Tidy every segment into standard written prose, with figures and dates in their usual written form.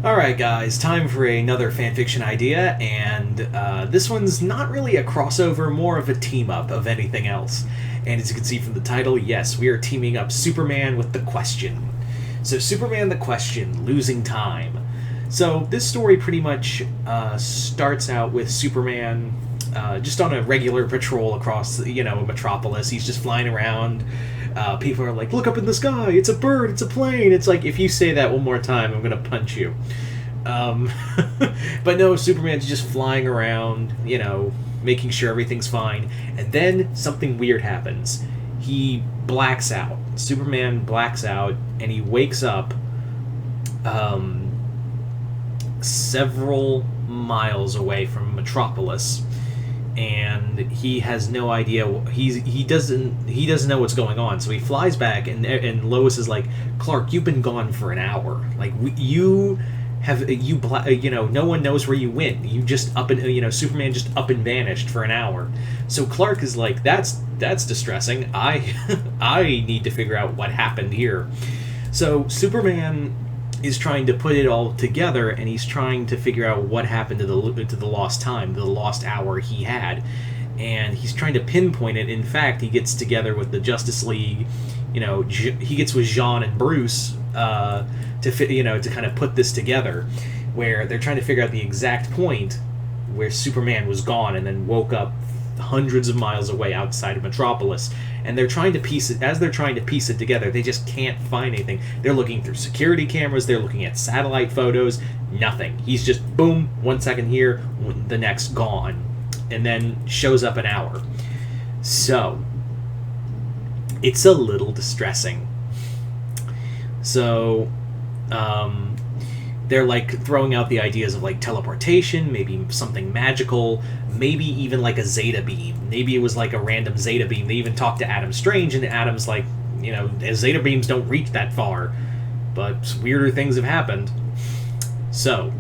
Alright, guys, time for another fanfiction idea, and this one's not really a crossover, more of a team up of anything else. And as you can see from the title, yes, we are teaming up Superman with the Question. So, Superman the Question, Losing Time. So, this story pretty much starts out with Superman just on a regular patrol across, a metropolis. He's just flying around. People are like, look up in the sky, it's a bird, it's a plane. It's like, if you say that one more time, I'm going to punch you. But no, Superman's just flying around, making sure everything's fine. And then something weird happens. He blacks out. Superman blacks out, and he wakes up several miles away from Metropolis. And he has no idea. He doesn't know what's going on. So he flies back, and Lois is like, Clark, you've been gone for an hour. Like no one knows where you went. You just Superman just up and vanished for an hour. So Clark is like, that's distressing. I need to figure out what happened here. So Superman is trying to put it all together, and he's trying to figure out what happened to the lost time, the lost hour he had, and he's trying to pinpoint it. In fact, he gets together with the Justice League. He gets with Jean and Bruce to kind of put this together, where they're trying to figure out the exact point where Superman was gone and then woke up hundreds of miles away outside of Metropolis. And they're trying to piece it together, they just can't find anything. They're looking through security cameras, they're looking at satellite photos, nothing. He's just, boom, 1 second here, the next gone. And then shows up an hour. So, it's a little distressing. So, they're like throwing out the ideas of like teleportation, maybe something magical, maybe even like a Zeta beam. Maybe it was like a random Zeta beam. They even talked to Adam Strange, and Adam's like, Zeta beams don't reach that far, but weirder things have happened. So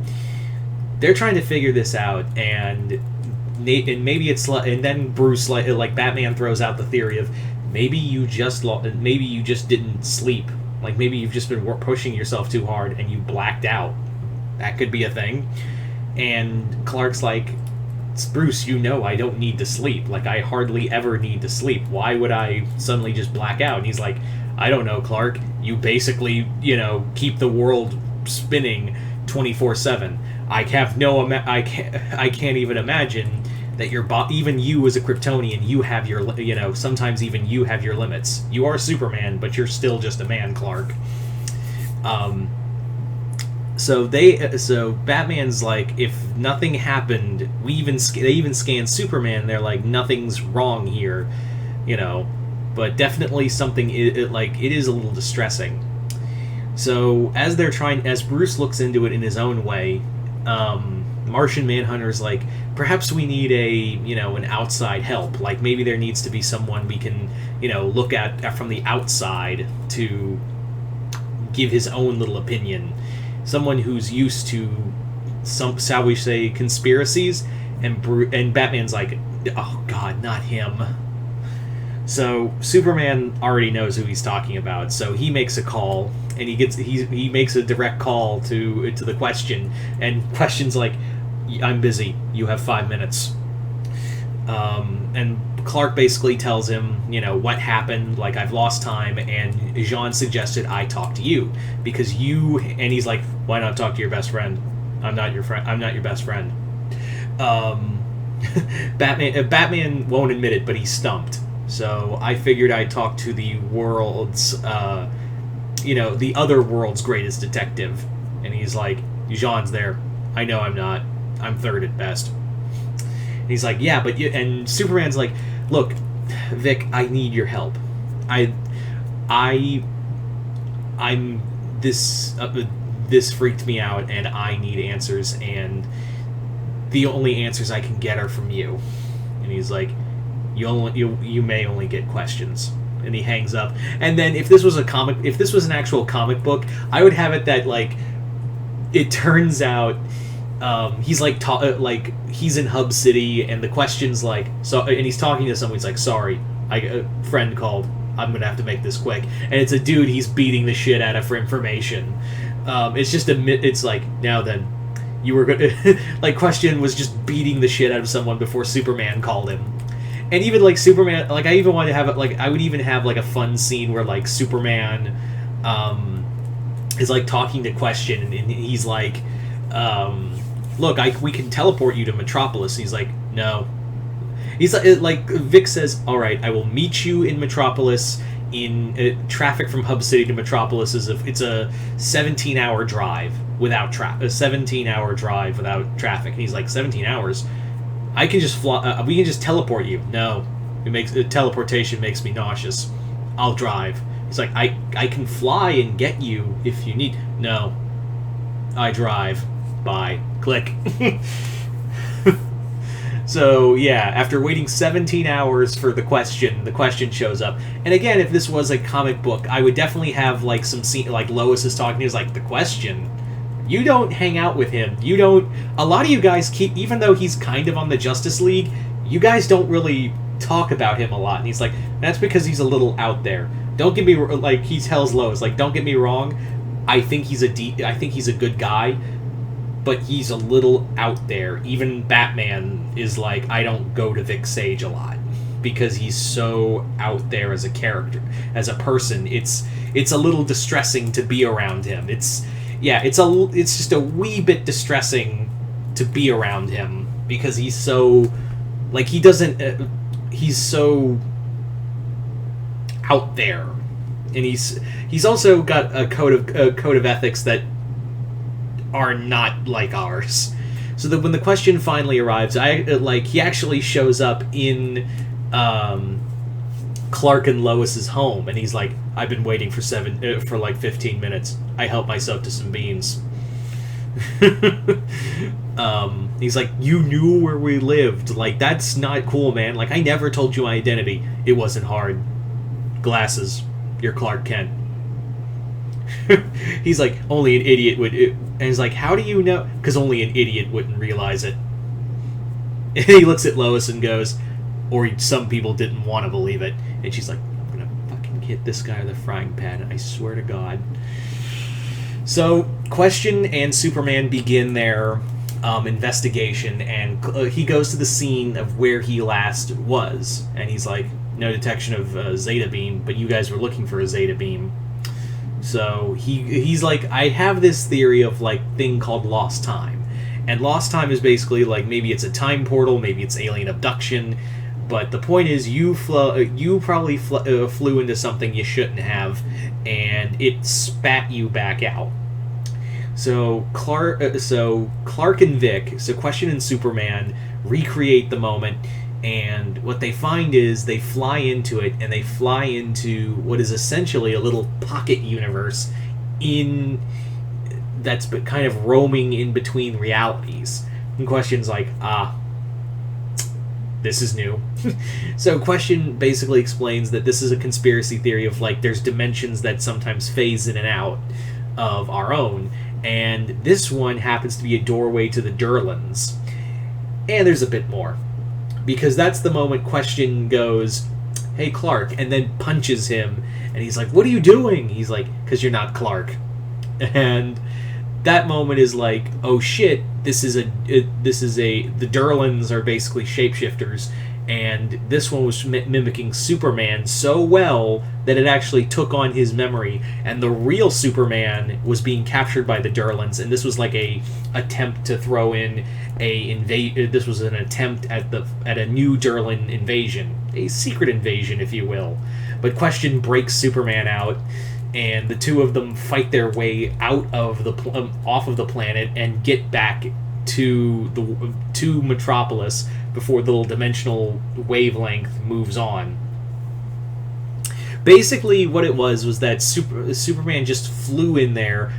they're trying to figure this out, and maybe it's and then Bruce like Batman throws out the theory of maybe you just didn't sleep. Like, maybe you've just been pushing yourself too hard and you blacked out. That could be a thing. And Clark's like, Bruce, I don't need to sleep. Like, I hardly ever need to sleep. Why would I suddenly just black out? And he's like, I don't know, Clark. You basically, keep the world spinning 24/7. I can't even imagine that even you as a Kryptonian, you have your, sometimes even you have your limits. You are Superman, but you're still just a man, Clark. So Batman's like, if nothing happened, they even scan Superman. They're like, nothing's wrong here, but definitely something. It is a little distressing. So as Bruce looks into it in his own way, Martian Manhunter's like, perhaps we need an outside help. Like, maybe there needs to be someone we can, look at from the outside to give his own little opinion. Someone who's used to shall we say, conspiracies. And Batman's like, oh God, not him. So Superman already knows who he's talking about. So he makes a call, and he makes a direct call to the Question, and Question's like, I'm busy. You have 5 minutes. And Clark basically tells him, what happened, like, I've lost time, and Jean suggested I talk to you, because and he's like, why not talk to your best friend? I'm not your friend. I'm not your best friend. Batman won't admit it, but he's stumped. So I figured I'd talk to the world's, the other world's greatest detective. And he's like, Jean's there. I know I'm not. I'm third at best. And he's like, yeah, but and Superman's like, look, Vic, I need your help. This freaked me out, and I need answers, and the only answers I can get are from you. And he's like, you may only get questions. And he hangs up. And then if this was an actual comic book, I would have it that, like, it turns out he's like he's in Hub City, and the Question's like, so, and he's talking to someone. He's like, sorry, a friend called. I'm gonna have to make this quick. And it's a dude he's beating the shit out of for information. It's just it's like, now then, you were gonna like, Question was just beating the shit out of someone before Superman called him. And even like Superman, like I even want to have it, like I would even have like a fun scene where like Superman is like talking to Question, and he's like, look, we can teleport you to Metropolis. And he's like, no. He's like Vic says, all right, I will meet you in Metropolis. In traffic from Hub City to Metropolis it's a 17-hour drive without traffic. A 17-hour drive without traffic. And he's like, 17 hours? I can just fly. We can just teleport you. No, teleportation makes me nauseous. I'll drive. He's like, I can fly and get you if you need. No, I drive. Bye. Click. So, yeah, after waiting 17 hours for the question shows up. And again, if this was a comic book, I would definitely have, like, some scene, like, Lois is talking, he's like, the Question? You don't hang out with him. You don't... A lot of you guys keep... Even though he's kind of on the Justice League, you guys don't really talk about him a lot. And he's like, that's because he's a little out there. Don't get me... Like, he tells Lois, like, don't get me wrong, I think he's a good guy, but he's a little out there. Even Batman is like, I don't go to Vic Sage a lot because he's so out there as a character, as a person. It's a little distressing to be around him. It's just a wee bit distressing to be around him because he's so, like, he's so out there, and he's also got a code of ethics that are not like ours. So that when the Question finally arrives, he actually shows up in Clark and Lois's home, and he's like, I've been waiting for 15 minutes. I helped myself to some beans. He's like, you knew where we lived. Like, that's not cool, man. Like, I never told you my identity. It wasn't hard. Glasses. You're Clark Kent. He's like, only an idiot would... And he's like, how do you know? Because only an idiot wouldn't realize it. And he looks at Lois and goes, or some people didn't want to believe it. And she's like, I'm going to fucking hit this guy with a frying pan. I swear to God. So, Question and Superman begin their investigation, and he goes to the scene of where he last was. And he's like, no detection of Zeta Beam, but you guys were looking for a Zeta Beam. So he's like, I have this theory of, like, thing called lost time. And lost time is basically, like, maybe it's a time portal, maybe it's alien abduction, but the point is you probably flew into something you shouldn't have, and it spat you back out. So Clark and Vic, so Question and Superman, recreate the moment, and what they find is they fly into it, and they fly into what is essentially a little pocket universe that's kind of roaming in between realities. And Question's like, this is new. So Question basically explains that this is a conspiracy theory of, like, there's dimensions that sometimes phase in and out of our own, and this one happens to be a doorway to the Durlans. And there's a bit more. Because that's the moment Question goes, hey, Clark, and then punches him. And he's like, what are you doing? He's like, because you're not Clark. And that moment is like, oh shit, the Durlans are basically shapeshifters. And this one was mimicking Superman so well that it actually took on his memory. And the real Superman was being captured by the Durlans, and this was like a attempt to throw in this was an attempt at a new Durlan invasion, a secret invasion, if you will. But Question breaks Superman out, and the two of them fight their way out of off of the planet and get back to Metropolis before the little dimensional wavelength moves on. Basically, what it was that Superman just flew in there,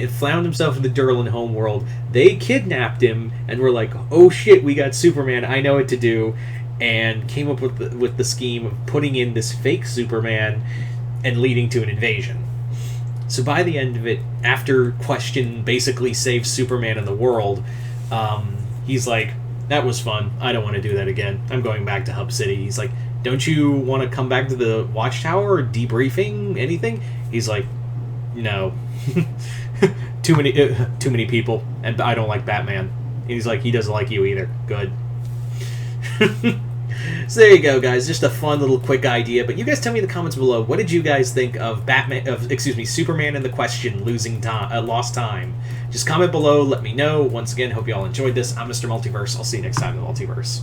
found himself in the Durlan homeworld. They kidnapped him and were like, "Oh shit, we got Superman! I know what to do," and came up with the scheme of putting in this fake Superman and leading to an invasion. So by the end of it, after Question basically saves Superman and the world, he's like, that was fun. I don't want to do that again. I'm going back to Hub City. He's like, don't you want to come back to the Watchtower or debriefing anything? He's like, no. too many people, and I don't like Batman. And he's like, he doesn't like you either. Good. So there you go, guys. Just a fun little quick idea. But you guys tell me in the comments below, what did you guys think of Superman and the Question losing time, lost time? Just comment below, let me know. Once again, hope you all enjoyed this. I'm Mr. Multiverse. I'll see you next time in the Multiverse.